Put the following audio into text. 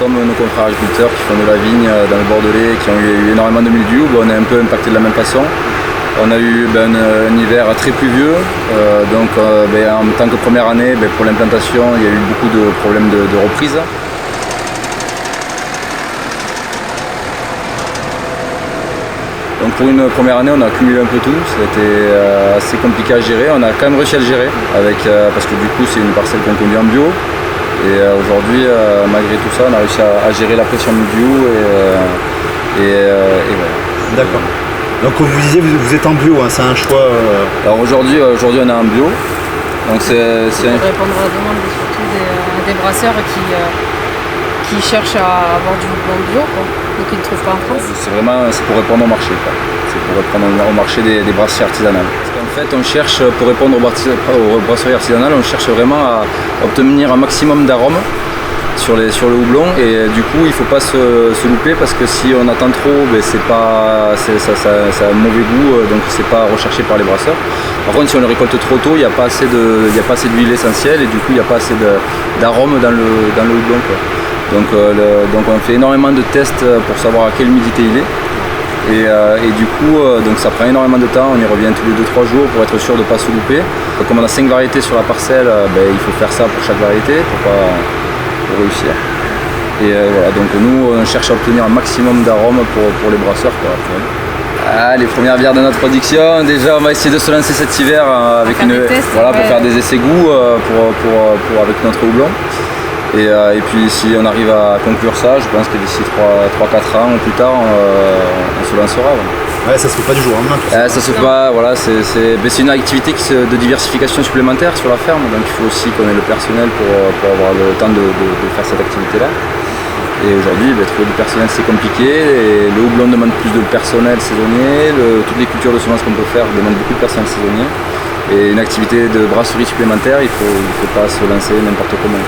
comme nos confrères agriculteurs qui font de la vigne dans le Bordelais, qui ont eu énormément de mildiou, on est un peu impacté de la même façon. On a eu un hiver très pluvieux, en tant que première année, pour l'implantation, il y a eu beaucoup de problèmes de reprise. Donc pour une première année, on a cumulé un peu tout, c'était assez compliqué à gérer. On a quand même réussi à le gérer, parce que du coup c'est une parcelle qu'on conduit en bio. Et aujourd'hui, malgré tout ça, on a réussi à gérer la pression mildiou et voilà. D'accord. Donc comme vous disiez, vous êtes en bio, hein, c'est un choix. Alors aujourd'hui on est en bio. Donc pour répondre à la demande surtout des brasseurs qui cherchent à avoir du houblon bio, quoi, et qui ne trouvent pas en France. C'est pour répondre au marché, quoi. C'est pour répondre au marché des brasseries artisanales. Parce qu'en fait, on cherche, pour répondre aux brasseries artisanales, on cherche vraiment à obtenir un maximum d'arômes sur le houblon, et du coup il ne faut pas se louper, parce que si on attend trop, ça a un mauvais goût, donc c'est pas recherché par les brasseurs. Par contre, si on le récolte trop tôt, il n'y a pas assez d'huile essentielle, et du coup il n'y a pas assez d'arômes dans le houblon, quoi. Donc on fait énormément de tests pour savoir à quelle humidité il est. Et du coup, ça prend énormément de temps, on y revient tous les 2-3 jours pour être sûr de ne pas se louper. Comme on a 5 variétés sur la parcelle, il faut faire ça pour chaque variété pour réussir. Et voilà, donc nous on cherche à obtenir un maximum d'arômes pour les brasseurs, quoi. Les premières bières de notre production, déjà on va essayer de se lancer cet hiver avec pour faire des essais goûts avec notre houblon. Et puis si on arrive à conclure ça, je pense que d'ici 3-4 ans ou plus tard, on se lancera. Ouais, ça se fait pas du jour au lendemain. Ça se fait pas, voilà, c'est une activité de diversification supplémentaire sur la ferme, donc il faut aussi qu'on ait le personnel pour avoir le temps de faire cette activité-là. Et aujourd'hui, trouver du personnel c'est compliqué, et le houblon demande plus de personnel saisonnier, toutes les cultures de semences qu'on peut faire demandent beaucoup de personnel saisonnier. Et une activité de brasserie supplémentaire, il faut pas se lancer n'importe comment.